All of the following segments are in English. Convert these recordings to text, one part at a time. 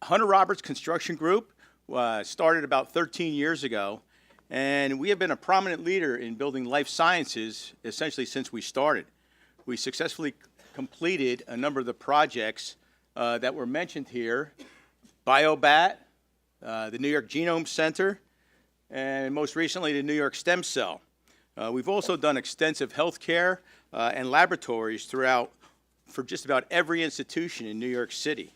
Hunter Roberts Construction Group started about 13 years ago, and we have been a prominent leader in building life sciences essentially since we started. We successfully completed a number of the projects that were mentioned here: Biobat, the New York Genome Center, and most recently the New York Stem Cell. We've also done extensive healthcare and laboratories throughout for just about every institution in New York City.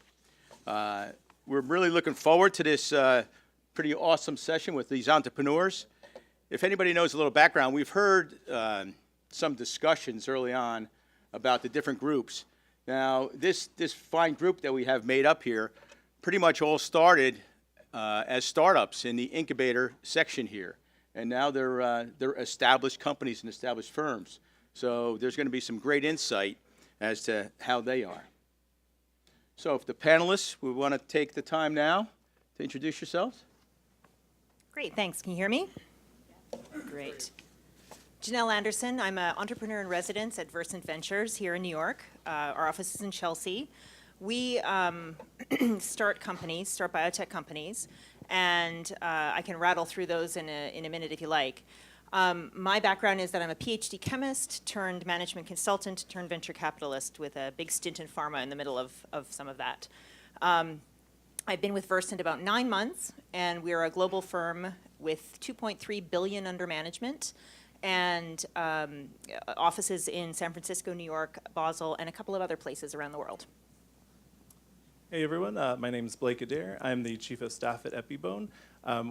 We're really looking forward to this pretty awesome session with these entrepreneurs. If anybody knows a little background, we've heard some discussions early on about the different groups. Now, this fine group that we have made up here pretty much all started as startups in the incubator section here. And now they're established companies and established firms. So there's going to be some great insight as to how they are. So if the panelists would want to take the time now to introduce yourselves. Great, thanks. Can you hear me? Great. Janelle Anderson. I'm an entrepreneur in residence at Versant Ventures here in New York. Our office is in Chelsea. We start biotech companies, and I can rattle through those in a minute if you like. My background is that I'm a PhD chemist turned management consultant turned venture capitalist with a big stint in pharma in the middle of some of that. I've been with Versant about 9 months, and we're a global firm with $2.3 billion under management and offices in San Francisco, New York, Basel, and a couple of other places around the world. Hey everyone, my name is Blake Adair. I'm the Chief of Staff at Epibone.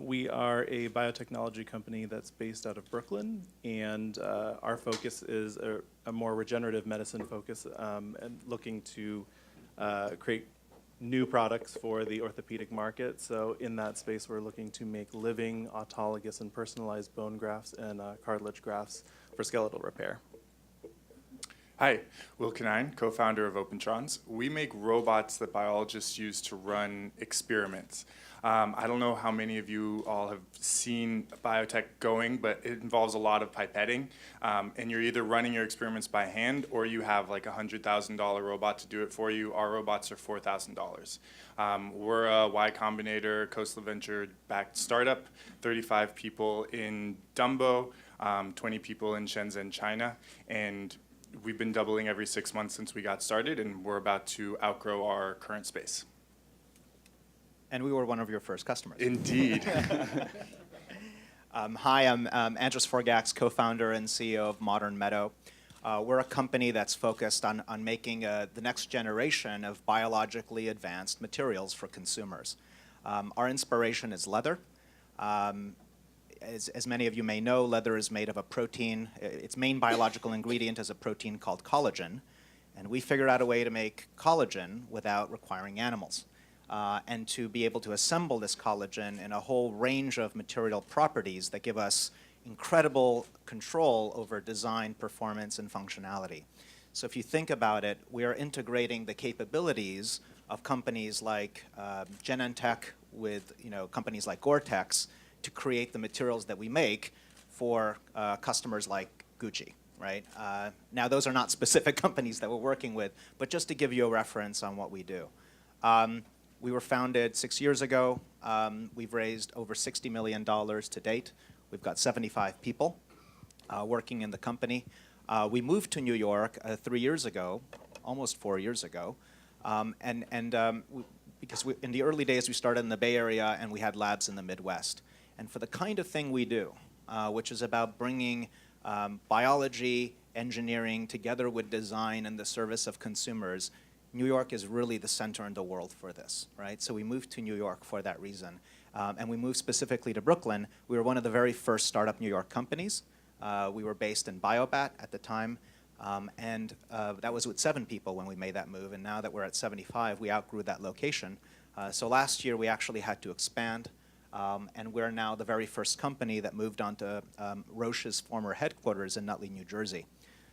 We are a biotechnology company that's based out of Brooklyn, and our focus is a more regenerative medicine focus and looking to create new products for the orthopedic market. So in that space, we're looking to make living, autologous, and personalized bone grafts and cartilage grafts for skeletal repair. Hi, Will Canine, co-founder of Opentrons. We make robots that biologists use to run experiments. I don't know how many of you all have seen biotech going, but it involves a lot of pipetting. And you're either running your experiments by hand or you have like a $100,000 robot to do it for you. Our robots are $4,000. We're a Y Combinator, Coastal Venture-backed startup, 35 people in Dumbo, 20 people in Shenzhen, China. And we've been doubling every 6 months since we got started, and we're about to outgrow our current space. And we were one of your first customers. Indeed. Hi, I'm Andras Forgacs, co-founder and CEO of Meadow. We're a company that's focused on making the next generation of biologically advanced materials for consumers. Our inspiration is leather. As many of you may know, leather is made of a protein. Its main biological ingredient is a protein called collagen. And we figured out a way to make collagen without requiring animals. And to be able to assemble this collagen in a whole range of material properties that give us incredible control over design, performance, and functionality. So if you think about it, we are integrating the capabilities of companies like Genentech with companies like Gore-Tex to create the materials that we make for customers like Gucci, right? Now, those are not specific companies that we're working with, but just to give you a reference on what we do. We were founded 6 years ago. We've raised over $60 million to date. We've got 75 people working in the company. We moved to New York 3 years ago, almost 4 years ago, because in the early days we started in the Bay Area and we had labs in the Midwest. And for the kind of thing we do, which is about bringing biology, engineering together with design in the service of consumers, New York is really the center in the world for this, right? So we moved to New York for that reason. And we moved specifically to Brooklyn. We were one of the very first startup New York companies. We were based in Biobat at the time. And that was with 7 people when we made that move. And now that we're at 75, we outgrew that location. So last year, we actually had to expand. And we're now the very first company that moved onto Roche's former headquarters in Nutley, New Jersey.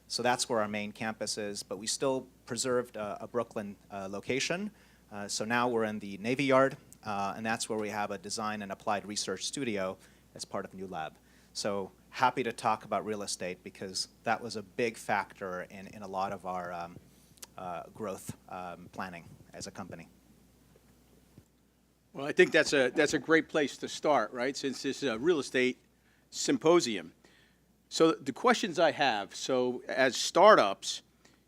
So that's where our main campus is, but we still preserved a Brooklyn location. So now we're in the Navy Yard, and that's where we have a design and applied research studio as part of New Lab. So happy to talk about real estate because that was a big factor in a lot of our growth planning as a company. Well, I think that's a great place to start, right? Since this is a real estate symposium. So the questions I have, so as startups,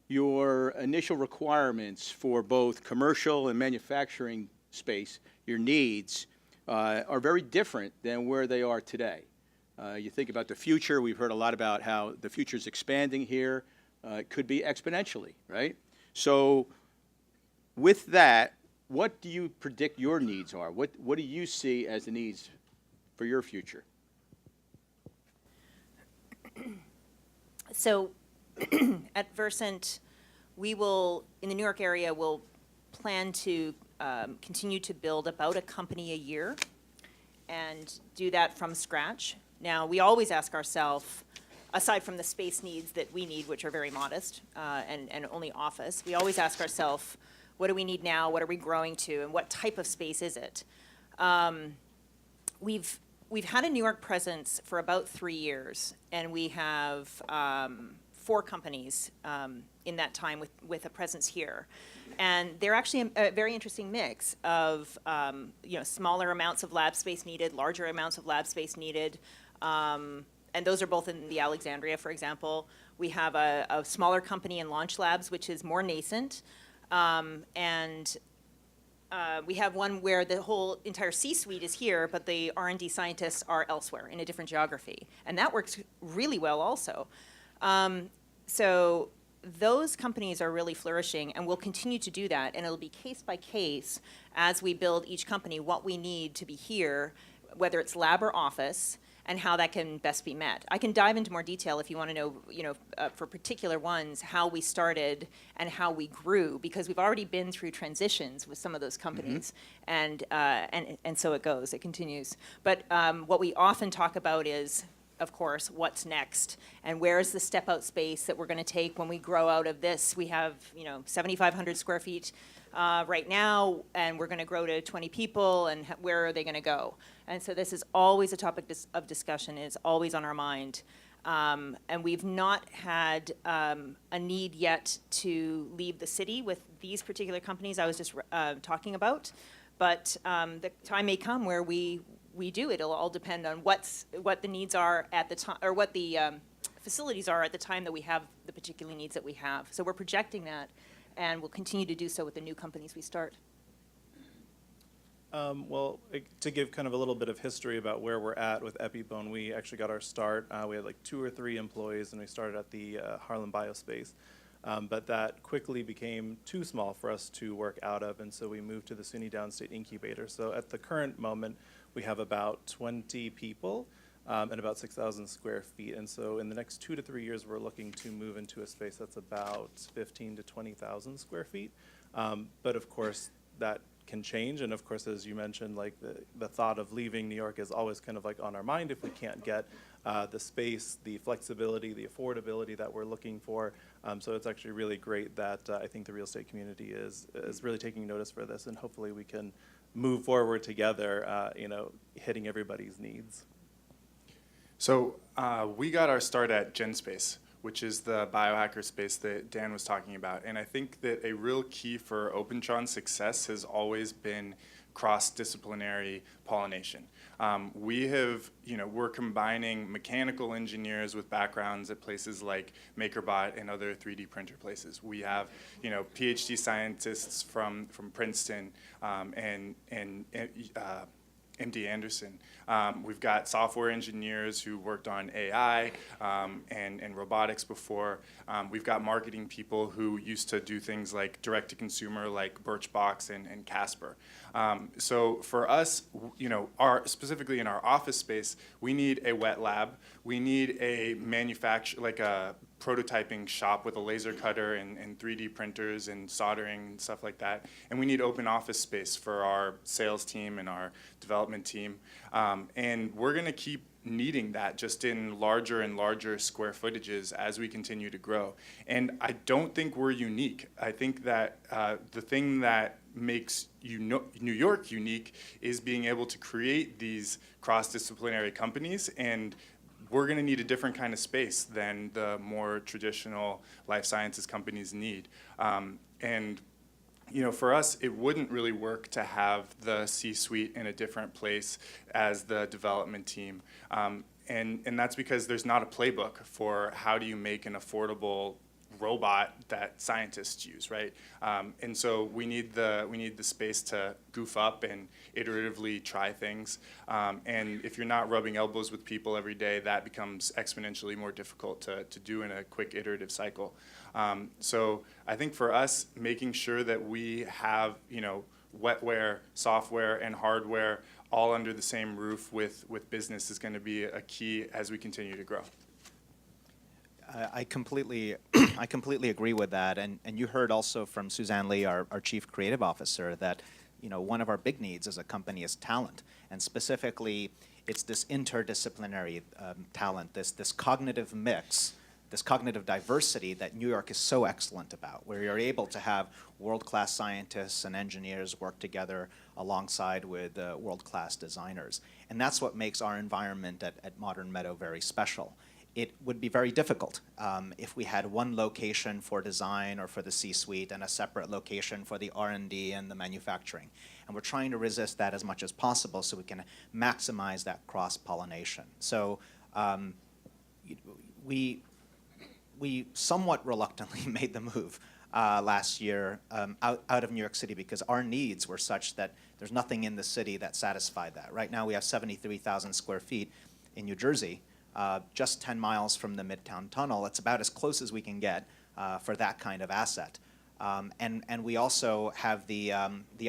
your initial requirements for both commercial and manufacturing space, your needs, are very different than where they are today. You think about the future, we've heard a lot about how the future is expanding here. It could be exponentially, right? So with that, what do you predict your needs are? What do you see as the needs for your future? So at Versant, we will, in the New York area, will plan to continue to build about a company a year and do that from scratch. Now, we always ask ourselves, aside from the space needs that we need, which are very modest and only office, we always ask ourselves, what do we need now? What are we growing to? And what type of space is it? We've had a New York presence for about 3 years, and we have 4 companies in that time with a presence here. And they're actually a very interesting mix of smaller amounts of lab space needed, larger amounts of lab space needed, and those are both in the Alexandria, for example. We have a smaller company in Launch Labs, which is more nascent. We have one where the whole entire C-suite is here, but the R&D scientists are elsewhere in a different geography. And that works really well also. So those companies are really flourishing, and we'll continue to do that. And it'll be case by case as we build each company what we need to be here, whether it's lab or office, and how that can best be met. I can dive into more detail if you want to know, for particular ones, how we started and how we grew, because we've already been through transitions with some of those companies, and so it goes, it continues. But what we often talk about is, of course, what's next, and where's the step-out space that we're going to take when we grow out of this. We have, 7,500 square feet right now, and we're going to grow to 20 people, and where are they going to go? And so this is always a topic of discussion, is always on our mind. And we've not had a need yet to leave the city with these particular companies I was just talking about, but the time may come where we do. It'll all depend on what the needs are at the time, or what the facilities are at the time that we have the particular needs that we have. So we're projecting that, and we'll continue to do so with the new companies we start. To give kind of a little bit of history about where we're at with Epibone, we actually got our start. We had like 2 or 3 employees, and we started at the Harlem Biospace. But that quickly became too small for us to work out of, and so we moved to the SUNY Downstate Incubator. So at the current moment, we have about 20 people and about 6,000 square feet. And so in the next 2 to 3 years, we're looking to move into a space that's about 15 to 20,000 square feet. But of course, that can change, and of course, as you mentioned, like the thought of leaving New York is always kind of like on our mind if we can't get the space, the flexibility, the affordability that we're looking for. So it's actually really great that I think the real estate community is really taking notice for this, and hopefully we can move forward together, hitting everybody's needs. So we got our start at GenSpace, which is the biohacker space that Dan was talking about. And I think that a real key for Opentrons' success has always been cross-disciplinary pollination. We're combining mechanical engineers with backgrounds at places like MakerBot and other 3D printer places. We have, PhD scientists from Princeton and MD Anderson. We've got software engineers who worked on AI and robotics before. We've got marketing people who used to do things like direct-to-consumer, like Birchbox and Casper. So for us, specifically in our office space, we need a wet lab. We need a prototyping shop with a laser cutter and 3D printers and soldering and stuff like that. And we need open office space for our sales team and our development team. And we're going to keep needing that just in larger and larger square footages as we continue to grow. And I don't think we're unique. I think that the thing that makes New York unique is being able to create these cross-disciplinary companies, and we're going to need a different kind of space than the more traditional life sciences companies need. And For us, it wouldn't really work to have the C-suite in a different place as the development team. And that's because there's not a playbook for how do you make an affordable robot that scientists use, right? And so we need the space to goof up and iteratively try things. And if you're not rubbing elbows with people every day, that becomes exponentially more difficult to do in a quick iterative cycle. So I think for us, making sure that we have, wetware, software, and hardware all under the same roof with business is going to be a key as we continue to grow. I completely agree with that. And you heard also from Suzanne Lee, our Chief Creative Officer, that one of our big needs as a company is talent. And specifically, it's this interdisciplinary talent, this cognitive mix, this cognitive diversity that New York is so excellent about, where you're able to have world-class scientists and engineers work together alongside with world-class designers. And that's what makes our environment at Modern Meadow very special. It would be very difficult if we had one location for design or for the C-suite and a separate location for the R&D and the manufacturing. And we're trying to resist that as much as possible so we can maximize that cross-pollination. So we somewhat reluctantly made the move last year out of New York City because our needs were such that there's nothing in the city that satisfied that. Right now we have 73,000 square feet in New Jersey, just 10 miles from the Midtown Tunnel. It's about as close as we can get for that kind of asset. And we also have the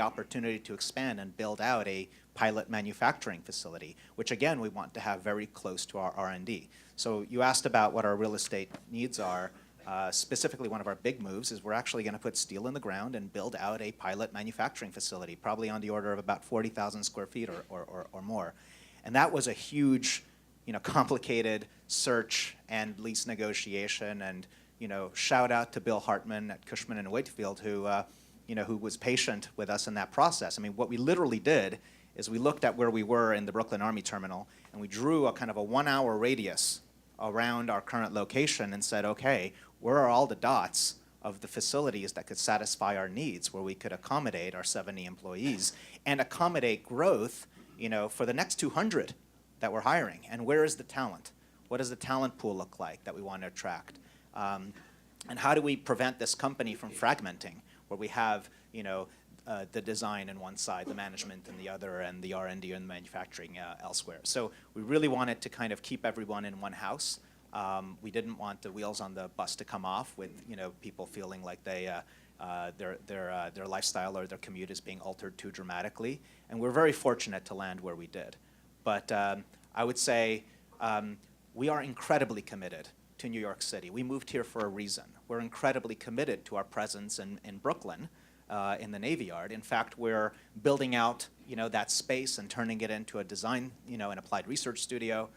opportunity to expand and build out a pilot manufacturing facility, which again we want to have very close to our R&D. So you asked about what our real estate needs are. Specifically, one of our big moves is we're actually going to put steel in the ground and build out a pilot manufacturing facility, probably on the order of about 40,000 square feet or more. And that was a huge, complicated search and lease negotiation. And shout out to Bill Hartman at Cushman and Wakefield, who was patient with us in that process. I mean, what we literally did is we looked at where we were in the Brooklyn Army Terminal, and we drew a kind of a 1-hour radius around our current location and said, okay, where are all the dots of the facilities that could satisfy our needs, where we could accommodate our 70 employees and accommodate growth, for the next 200 that we're hiring? And where is the talent? What does the talent pool look like that we want to attract? And how do we prevent this company from fragmenting, where we have, the design in one side, the management in the other, and the R&D and the manufacturing elsewhere? So we really wanted to kind of keep everyone in one house. We didn't want the wheels on the bus to come off with people feeling like their lifestyle or their commute is being altered too dramatically. And we're very fortunate to land where we did. But I would say we are incredibly committed to New York City. We moved here for a reason. We're incredibly committed to our presence in Brooklyn, in the Navy Yard. In fact, we're building out that space and turning it into a design, an applied research studio.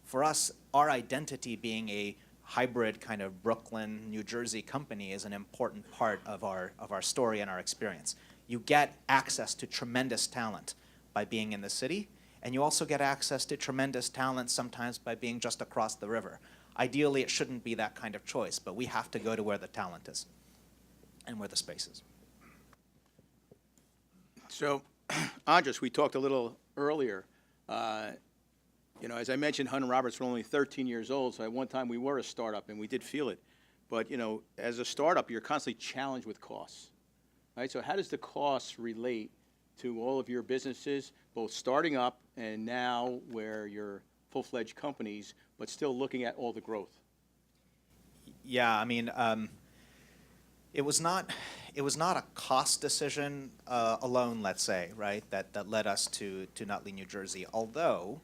For us, our identity being a hybrid kind of Brooklyn, New Jersey company is an important part of our story and our experience. You get access to tremendous talent by being in the city, and you also get access to tremendous talent sometimes by being just across the river. Ideally, it shouldn't be that kind of choice, but we have to go to where the talent is and where the space is. So, Andras, we talked a little earlier. As I mentioned, Hunt and Roberts were only 13 years old, so at one time we were a startup, and we did feel it. But, as a startup, you're constantly challenged with costs, right? So how does the costs relate to all of your businesses, both starting up and now where you're full-fledged companies, but still looking at all the growth? Yeah, I mean, it was not a cost decision alone, let's say, right, that led us to Nutley, New Jersey. Although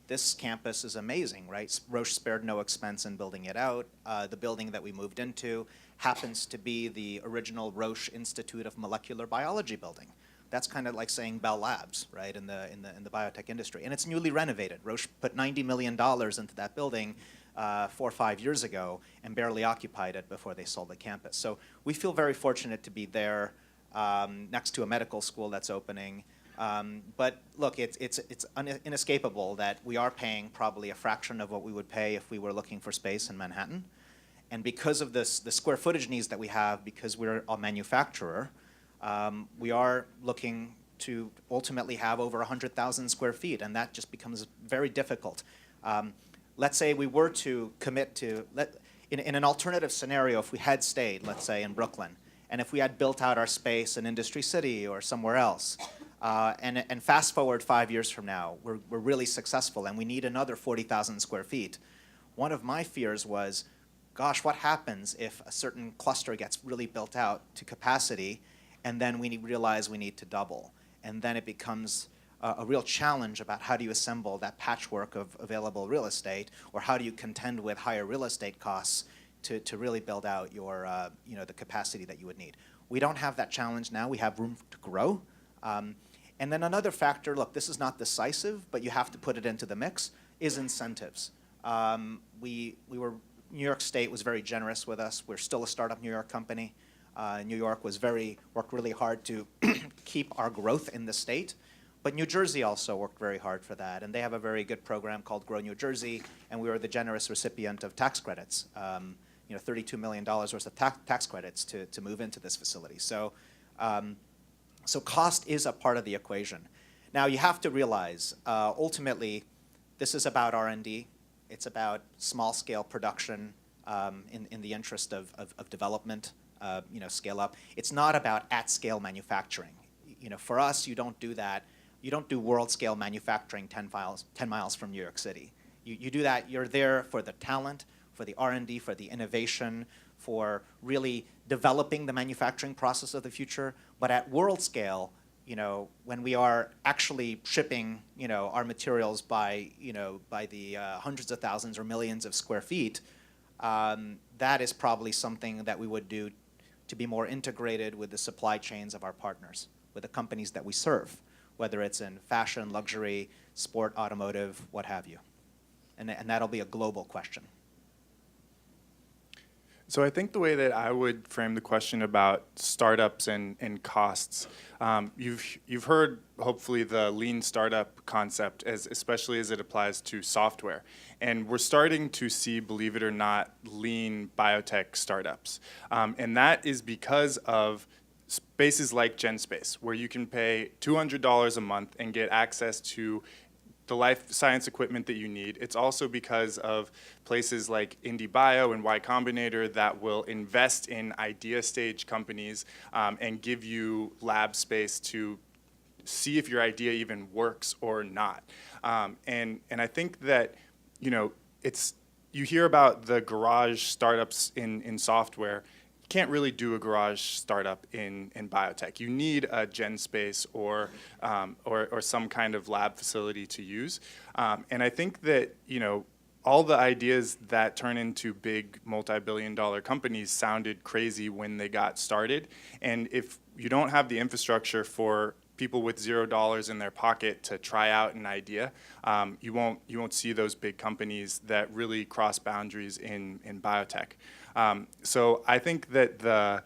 this campus is amazing, right? Roche spared no expense in building it out. The building that we moved into happens to be the original Roche Institute of Molecular Biology building. That's kind of like saying Bell Labs, right, in the biotech industry. And it's newly renovated. Roche put $90 million into that building 4 or 5 years ago and barely occupied it before they sold the campus. So we feel very fortunate to be there next to a medical school that's opening. But look, it's inescapable that we are paying probably a fraction of what we would pay if we were looking for space in Manhattan. And because of this, the square footage needs that we have, because we're a manufacturer, we are looking to ultimately have over 100,000 square feet, and that just becomes very difficult. Let's say we were to commit to, in an alternative scenario, if we had stayed, let's say, in Brooklyn, and if we had built out our space in Industry City or somewhere else, and fast forward 5 years from now, we're really successful and we need another 40,000 square feet. One of my fears was, gosh, what happens if a certain cluster gets really built out to capacity and then we realize we need to double? And then it becomes a real challenge about how do you assemble that patchwork of available real estate, or how do you contend with higher real estate costs to really build out your, the capacity that you would need. We don't have that challenge now. We have room to grow. And then another factor, look, this is not decisive, but you have to put it into the mix, is incentives. New York State was very generous with us. We're still a startup New York company. New York worked really hard to keep our growth in the state. But New Jersey also worked very hard for that, and they have a very good program called Grow New Jersey, and we were the generous recipient of tax credits, $32 million worth of tax credits to move into this facility. So cost is a part of the equation. Now you have to realize, ultimately, this is about R&D. It's about small-scale production in the interest of development, scale up. It's not about at-scale manufacturing. For us, you don't do that. You don't do world-scale manufacturing 10 miles from New York City. You do that, you're there for the talent, for the R&D, for the innovation, for really developing the manufacturing process of the future. But at world scale, when we are actually shipping, our materials by the hundreds of thousands or millions of square feet, that is probably something that we would do to be more integrated with the supply chains of our partners, with the companies that we serve, whether it's in fashion, luxury, sport, automotive, what have you. And that'll be a global question. So I think the way that I would frame the question about startups and costs, you've heard hopefully the lean startup concept, especially as it applies to software. And we're starting to see, believe it or not, lean biotech startups. And that is because of spaces like GenSpace, where you can pay $200 a month and get access to the life science equipment that you need. It's also because of places like IndieBio and Y Combinator that will invest in idea stage companies and give you lab space to see if your idea even works or not. And I think that, you hear about the garage startups in software. Can't really do a garage startup in biotech. You need a GenSpace or some kind of lab facility to use. And I think that, all the ideas that turn into big multi-billion-dollar companies sounded crazy when they got started. And if you don't have the infrastructure for people with $0 in their pocket to try out an idea, you won't see those big companies that really cross boundaries in biotech. So I think that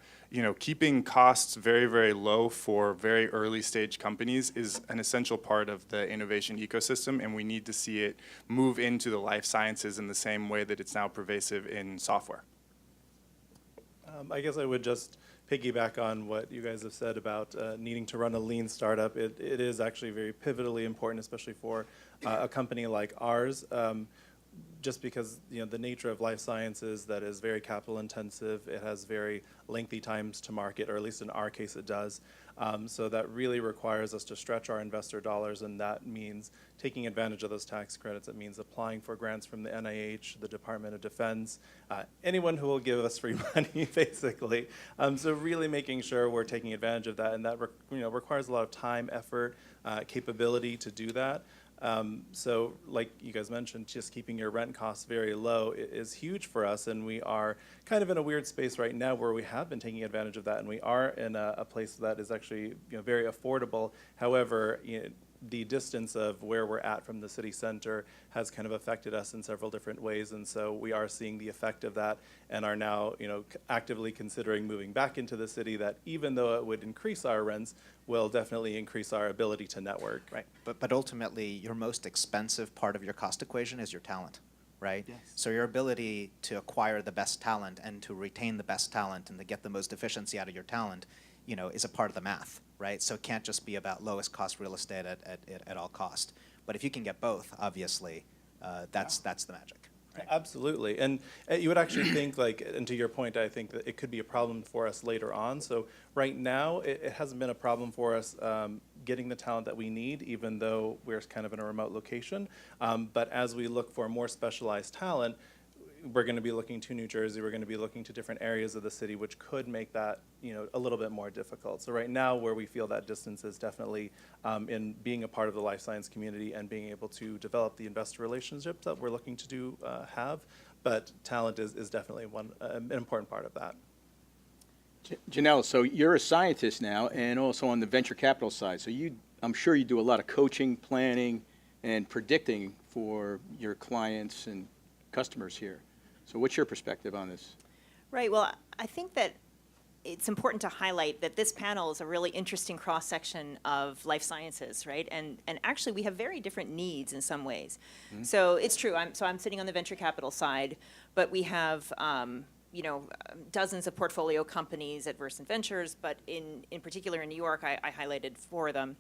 keeping costs very, very low for very early stage companies is an essential part of the innovation ecosystem, and we need to see it move into the life sciences in the same way that it's now pervasive in software. I guess I would just piggyback on what you guys have said about needing to run a lean startup. It is actually very pivotally important, especially for a company like ours. Just because the nature of life sciences, that is very capital intensive, it has very lengthy times to market, or at least in our case it does. So that really requires us to stretch our investor dollars, and that means taking advantage of those tax credits. It means applying for grants from the NIH, the Department of Defense, anyone who will give us free money, basically. So really making sure we're taking advantage of that, and that requires a lot of time, effort, capability to do that. So like you guys mentioned, just keeping your rent costs very low is huge for us, and we are kind of in a weird space right now where we have been taking advantage of that, and we are in a place that is actually very affordable. However, the distance of where we're at from the city center has kind of affected us in several different ways, and so we are seeing the effect of that and are now actively considering moving back into the city. That even though it would increase our rents, will definitely increase our ability to network. Right, but ultimately your most expensive part of your cost equation is your talent. right? So your ability to acquire the best talent and to retain the best talent and to get the most efficiency out of your talent, is a part of the math, right? So it can't just be about lowest cost real estate at all cost. But if you can get both, obviously, that's the magic. Right. Absolutely, and you would actually think, and to your point, I think that it could be a problem for us later on. So right now, it hasn't been a problem for us getting the talent that we need, even though we're kind of in a remote location. But as we look for more specialized talent, we're going to be looking to New Jersey. We're going to be looking to different areas of the city, which could make that a little bit more difficult. So right now, where we feel that distance is definitely in being a part of the life science community and being able to develop the investor relationships that we're looking to have. But talent is definitely an important part of that. Janelle, so you're a scientist now and also on the venture capital side. So I'm sure you do a lot of coaching, planning, and predicting for your clients and customers here. So what's your perspective on this? Right, well, I think that it's important to highlight that this panel is a really interesting cross-section of life sciences, right? And actually, we have very different needs in some ways. Mm-hmm. So it's true, I'm sitting on the venture capital side, but we have dozens of portfolio companies at Versant Ventures, but in particular in New York, I highlighted 4 of them.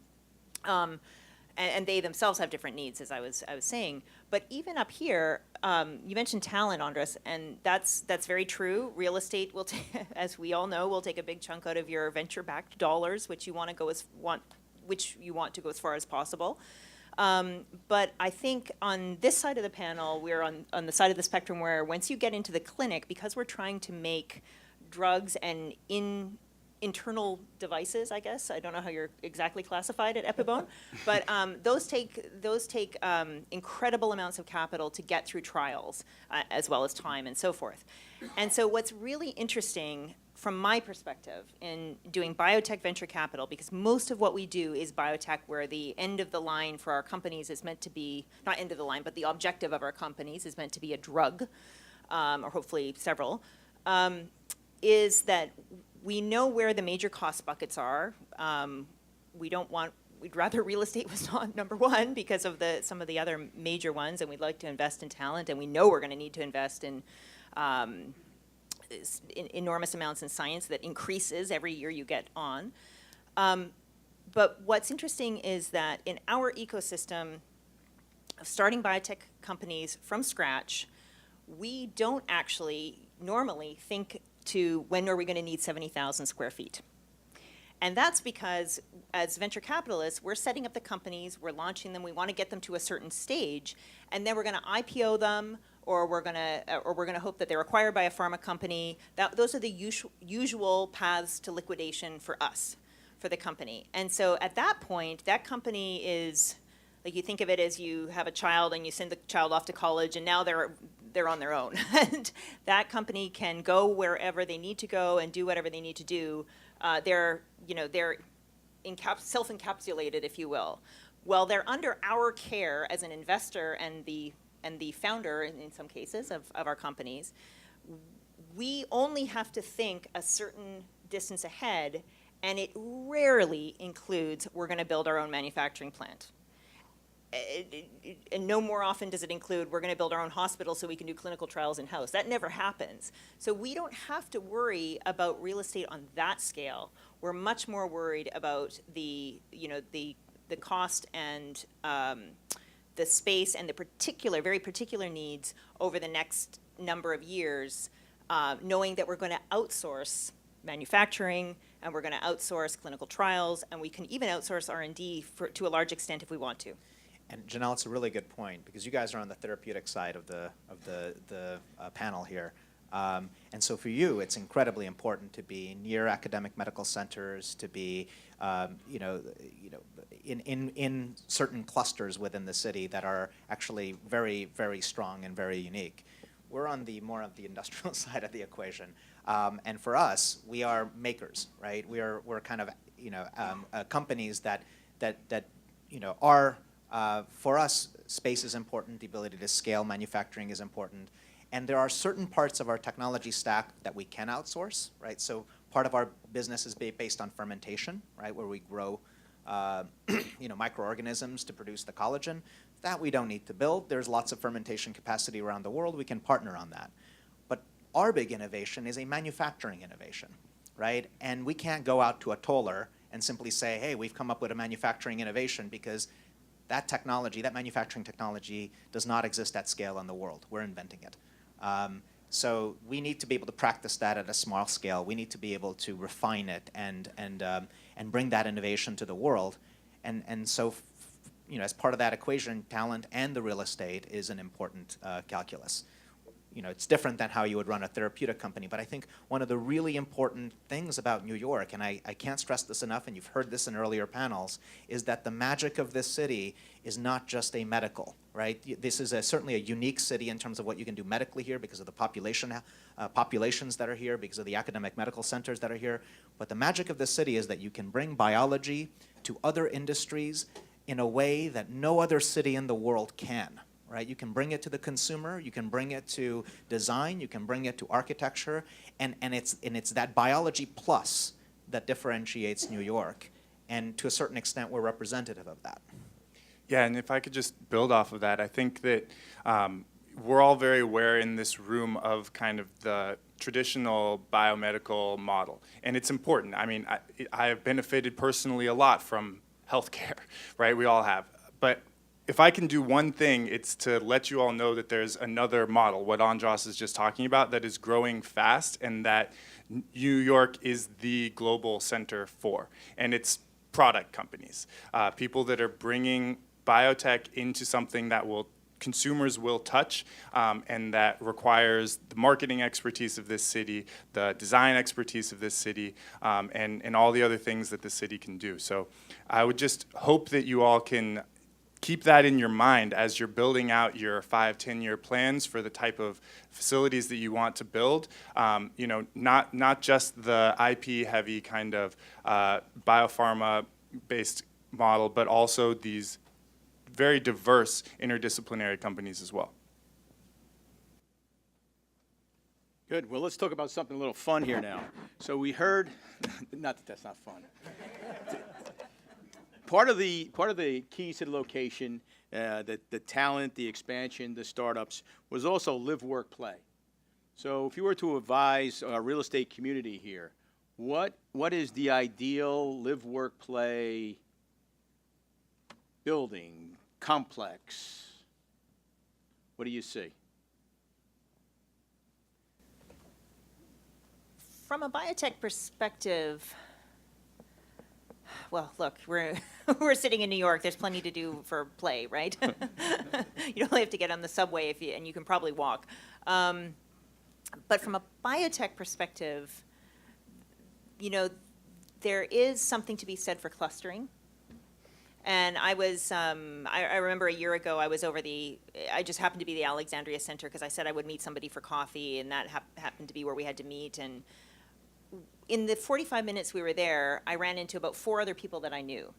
And they themselves have different needs, as I was saying. But even up here, you mentioned talent, Andras, and that's very true. Real estate will, as we all know, will take a big chunk out of your venture-backed dollars, which you want to go as far as possible. But I think on this side of the panel, we're on the side of the spectrum where once you get into the clinic, because we're trying to make drugs and internal devices, I guess. I don't know how you're exactly classified at Epibone, but those take incredible amounts of capital to get through trials, as well as time and so forth. And so what's really interesting from my perspective in doing biotech venture capital, because most of what we do is biotech where the end of the line for our companies is meant to be, not end of the line, but the objective of our companies is meant to be a drug, or hopefully several, is that we know where the major cost buckets are. We'd rather real estate was not number one because of some of the other major ones, and we'd like to invest in talent, and we know we're going to need to invest in enormous amounts in science that increases every year you get on. But what's interesting is that in our ecosystem of starting biotech companies from scratch, we don't actually normally think to when are we going to need 70,000 square feet. And that's because as venture capitalists, we're setting up the companies, we're launching them, we want to get them to a certain stage, and then we're going to IPO them, or we're going to hope that they're acquired by a pharma company. Those are the usual paths to liquidation for us, for the company. And so at that point, that company is, like, you think of it as you have a child and you send the child off to college, and now they're on their own. And that company can go wherever they need to go and do whatever they need to do. They're self-encapsulated, if you will. Well, they're under our care as an investor and the founder, in some cases, of our companies. We only have to think a certain distance ahead, and it rarely includes we're going to build our own manufacturing plant. And no more often does it include we're going to build our own hospital so we can do clinical trials in-house. That never happens. So we don't have to worry about real estate on that scale. We're much more worried about the cost and the space and the very particular needs over the next number of years, knowing that we're going to outsource manufacturing and we're going to outsource clinical trials, and we can even outsource R&D to a large extent if we want to. And Janelle, it's a really good point because you guys are on the therapeutic side of the panel here, and so for you, it's incredibly important to be near academic medical centers, to be in certain clusters within the city that are actually very, very strong and very unique. We're on the more of the industrial side of the equation, and for us, we are makers, right? We're kind of companies that are. For us, space is important, the ability to scale manufacturing is important, and there are certain parts of our technology stack that we can outsource, right? So part of our business is based on fermentation, right, where we grow microorganisms to produce the collagen. That we don't need to build. There's lots of fermentation capacity around the world. We can partner on that. But our big innovation is a manufacturing innovation, right? And we can't go out to a toller and simply say, hey, we've come up with a manufacturing innovation, because that technology, that manufacturing technology, does not exist at scale in the world. We're inventing it. So we need to be able to practice that at a small scale. We need to be able to refine it and bring that innovation to the world. And so, as part of that equation, talent and the real estate is an important calculus. It's different than how you would run a therapeutic company, but I think one of the really important things about New York, and I can't stress this enough, and you've heard this in earlier panels, is that the magic of this city is not just a medical, right? This is certainly a unique city in terms of what you can do medically here because of the populations that are here, because of the academic medical centers that are here. But the magic of this city is that you can bring biology to other industries in a way that no other city in the world can. Right? You can bring it to the consumer, you can bring it to design, you can bring it to architecture, and it's that biology plus that differentiates New York, and to a certain extent we're representative of that. Yeah, and if I could just build off of that, I think that we're all very aware in this room of kind of the traditional biomedical model, and it's important. I mean, I have benefited personally a lot from healthcare, right? We all have. But if I can do one thing, it's to let you all know that there's another model, what Andras is just talking about, that is growing fast and that New York is the global center for. And it's product companies, people that are bringing biotech into something that consumers will touch, and that requires the marketing expertise of this city, the design expertise of this city, and all the other things that the city can do. So I would just hope that you all can keep that in your mind as you're building out your 5-10-year plans for the type of facilities that you want to build. Not just the IP-heavy kind of biopharma-based model, but also these very diverse interdisciplinary companies as well. Good. Well, let's talk about something a little fun here now. So we heard, not that that's not fun. Part of the keys to the location, the talent, the expansion, the startups, was also live, work, play. So if you were to advise our real estate community here, what is the ideal live, work, play building, complex? What do you see? From a biotech perspective, well, look, we're sitting in New York. There's plenty to do for play, right? You don't have to get on the subway and you can probably walk. But from a biotech perspective, there is something to be said for clustering. And I remember a year ago, I just happened to be the Alexandria Center because I said I would meet somebody for coffee, and that happened to be where we had to meet. And in the 45 minutes we were there, I ran into about 4 other people that I knew.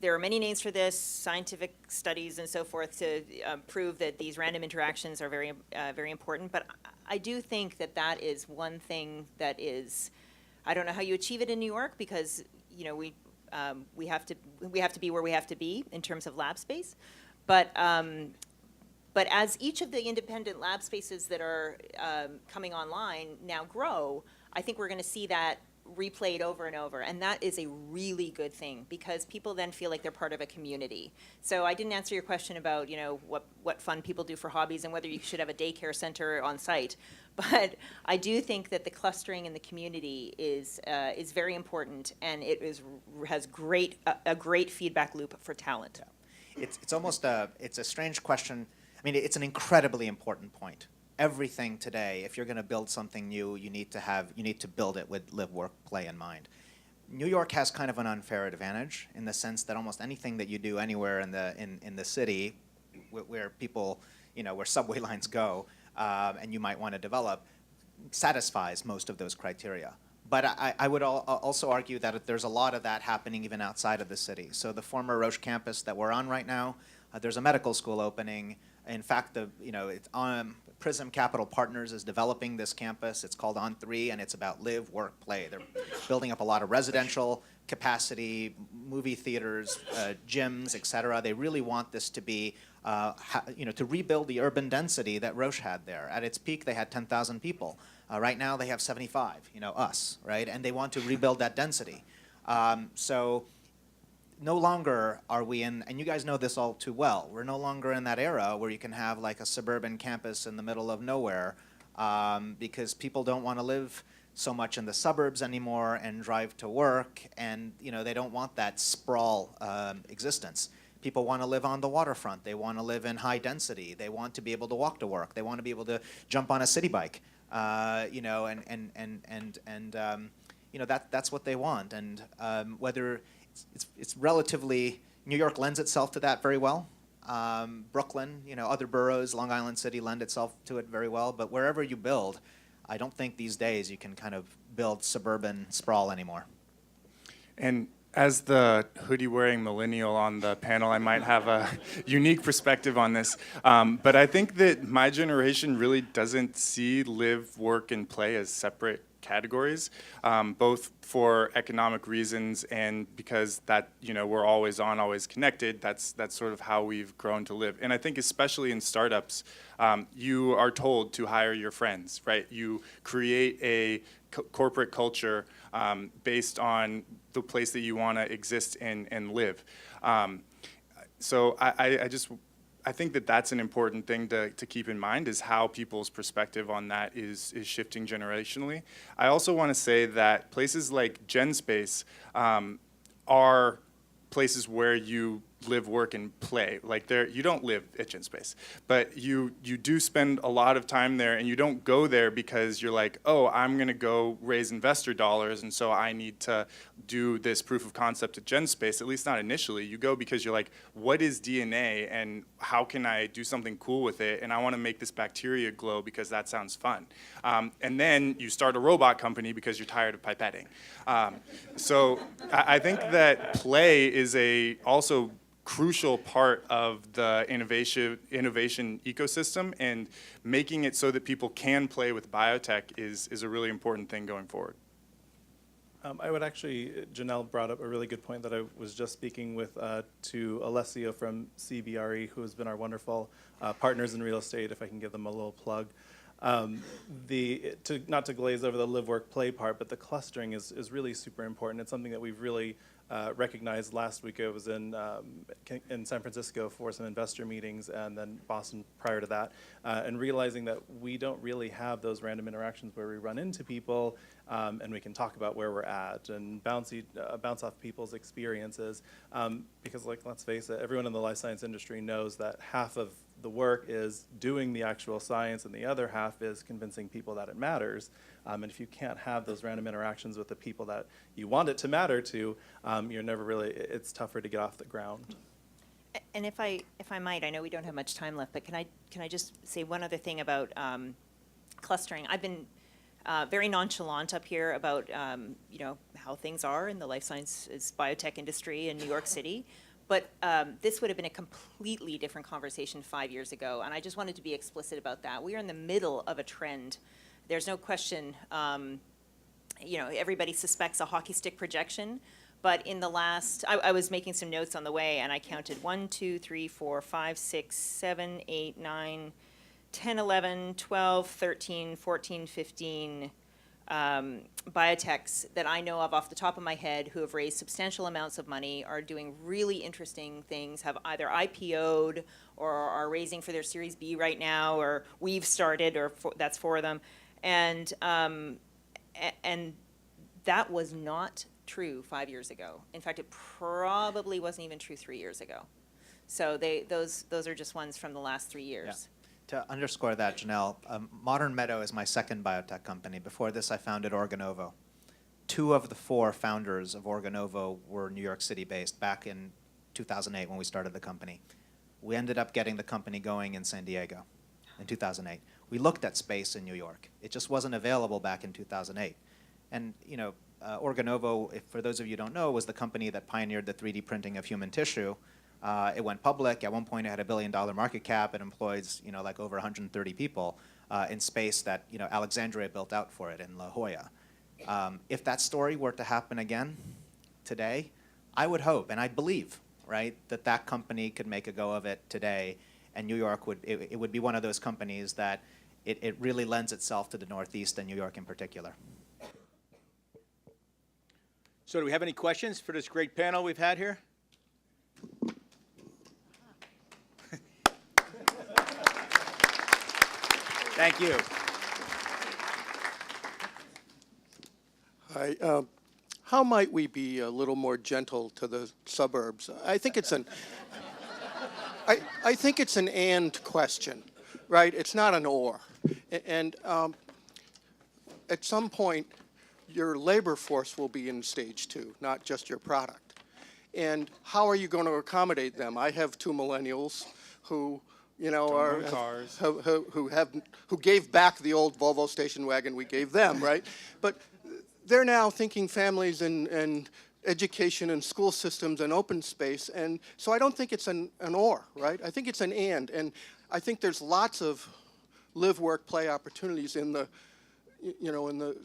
There are many names for this, scientific studies and so forth, to prove that these random interactions are very, very important. But I do think that is one thing that is, I don't know how you achieve it in New York, because we have to be where we have to be in terms of lab space. But as each of the independent lab spaces that are coming online now grow, I think we're going to see that replayed over and over. And that is a really good thing, because people then feel like they're part of a community. So I didn't answer your question about, what fun people do for hobbies and whether you should have a daycare center on site. But I do think that the clustering in the community is very important, and it has a great feedback loop for talent. Yeah. It's almost it's a strange question. I mean, it's an incredibly important point. Everything today, if you're going to build something new, you need to build it with live, work, play in mind. New York has kind of an unfair advantage in the sense that almost anything that you do anywhere in the city, where people, where subway lines go, and you might want to develop, satisfies most of those criteria. But I would also argue that there's a lot of that happening even outside of the city. So the former Roche campus that we're on right now, there's a medical school opening. In fact, it's on Prism Capital Partners is developing this campus. It's called On3, and it's about live, work, play. They're building up a lot of residential capacity movie theaters, gyms, et cetera. They really want this to be, to rebuild the urban density that Roche had there. At its peak, they had 10,000 people. Right now, they have 75, us, right? And they want to rebuild that density. So no longer are we in, and you guys know this all too well, we're no longer in that era where you can have like a suburban campus in the middle of nowhere because people don't want to live so much in the suburbs anymore and drive to work, and they don't want that sprawl existence. People want to live on the waterfront. They want to live in high density. They want to be able to walk to work. They want to be able to jump on a city bike, that's what they want. And whether it's relatively, New York lends itself to that very well. Brooklyn, other boroughs, Long Island City lend itself to it very well. But wherever you build, I don't think these days you can kind of build suburban sprawl anymore. And as the hoodie-wearing millennial on the panel, I might have a unique perspective on this. But I think that my generation really doesn't see live, work, and play as separate categories, both for economic reasons and because that we're always on, always connected. That's sort of how we've grown to live. And I think especially in startups, you are told to hire your friends, right? You create a corporate culture based on the place that you want to exist and live. So I think that that's an important thing to keep in mind, is how people's perspective on that is shifting generationally. I also want to say that places like GenSpace are places where you live, work, and play. Like you don't live at GenSpace, but you do spend a lot of time there, and you don't go there because you're like, oh, I'm gonna go raise investor dollars, and so I need to do this proof of concept at GenSpace, at least not initially. You go because you're like, what is DNA, and how can I do something cool with it, and I wanna make this bacteria glow because that sounds fun. And then you start a robot company because you're tired of pipetting. So I think that play is also crucial part of the innovation ecosystem, and making it so that people can play with biotech is a really important thing going forward. I would actually, Janelle brought up a really good point that I was just speaking with to Alessio from CBRE, who has been our wonderful partners in real estate, if I can give them a little plug. Not to glaze over the live, work, play part, but the clustering is really super important. It's something that we've really recognized. Last week I was in San Francisco for some investor meetings, and then Boston prior to that, and realizing that we don't really have those random interactions where we run into people and we can talk about where we're at and bounce off people's experiences. Because, let's face it, everyone in the life science industry knows that half of the work is doing the actual science, and the other half is convincing people that it matters. And if you can't have those random interactions with the people that you want it to matter to, you're never really, it's tougher to get off the ground. And if I might, I know we don't have much time left, but can I just say one other thing about clustering? I've been very nonchalant up here about how things are in the life sciences biotech industry in New York City. But this would have been a completely different conversation 5 years ago, and I just wanted to be explicit about that. We are in the middle of a trend. There's no question, everybody suspects a hockey stick projection, but in the last, I was making some notes on the way, and I counted 1, 2, 3, 4, 5, 6, 7, 8, 9, 10, 11, 12, 13, 14, 15 biotechs that I know of off the top of my head who have raised substantial amounts of money, are doing really interesting things, have either IPO'd or are raising for their Series B right now, or we've started, or that's for them. And that was not true 5 years ago. In fact, it probably wasn't even true 3 years ago. So those are just ones from the last 3 years. Yeah. To underscore that, Janelle, Modern Meadow is my second biotech company. Before this, I founded Organovo. 2 of the 4 founders of Organovo were New York City based back in 2008 when we started the company. We ended up getting the company going in San Diego in 2008. We looked at space in New York. It just wasn't available back in 2008. And Organovo, for those of you who don't know, was the company that pioneered the 3D printing of human tissue. It went public. At one point, it had $1 billion market cap. It employs, over 130 people in space that, Alexandria built out for it in La Jolla. If that story were to happen again, today, I would hope, and I believe, right, that that company could make a go of it today, and New York would, it would be one of those companies that it really lends itself to the Northeast and New York in particular. So do we have any questions for this great panel we've had here? Thank you. Hi. How might we be a little more gentle to the suburbs? I think it's an I think it's an and question, right? It's not an or. And at some point, your labor force will be in stage 2, not just your product. And how are you going to accommodate them? I have 2 millennials who, you know, Don't own cars. who gave back the old Volvo station wagon we gave them, right? But they're now thinking families and education and school systems and open space, and so I don't think it's an or, right? I think it's an and I think there's lots of live, work, play opportunities in the, you know, in the,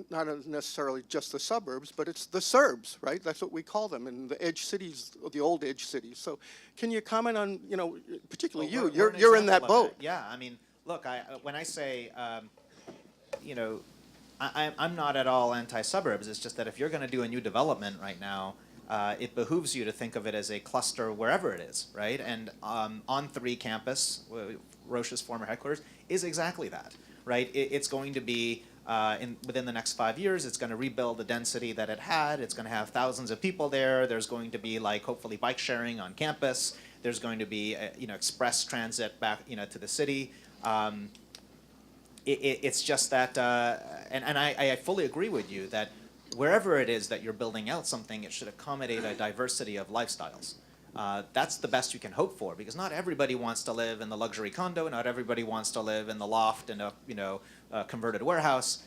not necessarily just the suburbs, but it's the surbs, right? That's what we call them, in the edge cities, the old edge cities. So can you comment on, you know, particularly Well, you, we're an you're in that example of boat. Yeah, I mean, look, when I say, you know, I'm not at all anti-suburbs. It's just that if you're going to do a new development right now, it behooves you to think of it as a cluster wherever it is, right? And on 3 campus, Roche's former headquarters, is exactly that, right? It's going to be, within the next 5 years, it's going to rebuild the density that it had. It's going to have thousands of people there. There's going to be, like, hopefully bike sharing on campus. There's going to be, you know, express transit back, you know, to the city. It's just that, and I fully agree with you that wherever it is that you're building out something, it should accommodate a diversity of lifestyles. That's the best you can hope for, because not everybody wants to live in the luxury condo, not everybody wants to live in the loft in a, you know, converted warehouse.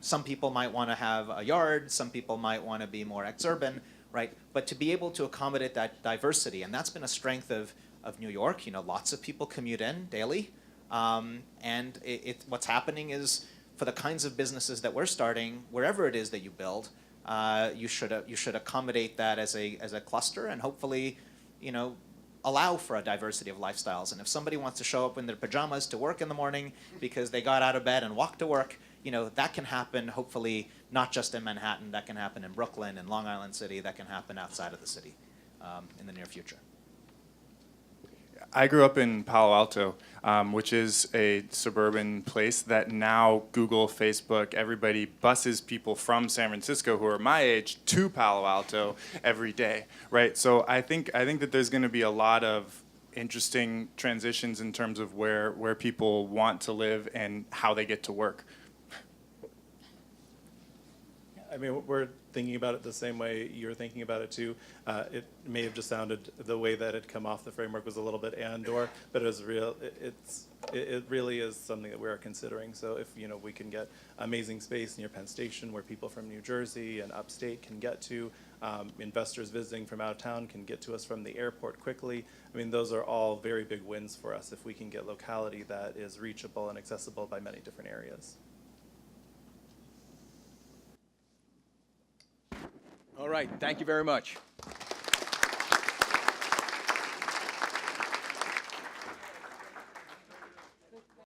Some people might want to have a yard, some people might want to be more exurban, right? But to be able to accommodate that diversity, and that's been a strength of New York. You know, lots of people commute in daily. And what's happening is, for the kinds of businesses that we're starting, wherever it is that you build, you should accommodate that as a cluster, and hopefully, you know, allow for a diversity of lifestyles. And if somebody wants to show up in their pajamas to work in the morning because they got out of bed and walked to work, you know, that can happen. Hopefully, not just in Manhattan. That can happen in Brooklyn and Long Island City. That can happen outside of the city in the near future. I grew up in Palo Alto, which is a suburban place that now Google, Facebook, everybody buses people from San Francisco who are my age to Palo Alto every day, right? So I think that there's going to be a lot of interesting transitions in terms of where people want to live and how they get to work. I mean, we're thinking about it the same way you're thinking about it too. It may have just sounded, the way that it come off the framework was a little bit and/or, but it was real. It really is something that we are considering. So if, you know, we can get amazing space near Penn Station where people from New Jersey and upstate can get to, investors visiting from out of town can get to us from the airport quickly. I mean, those are all very big wins for us if we can get locality that is reachable and accessible by many different areas. All right, thank you very much.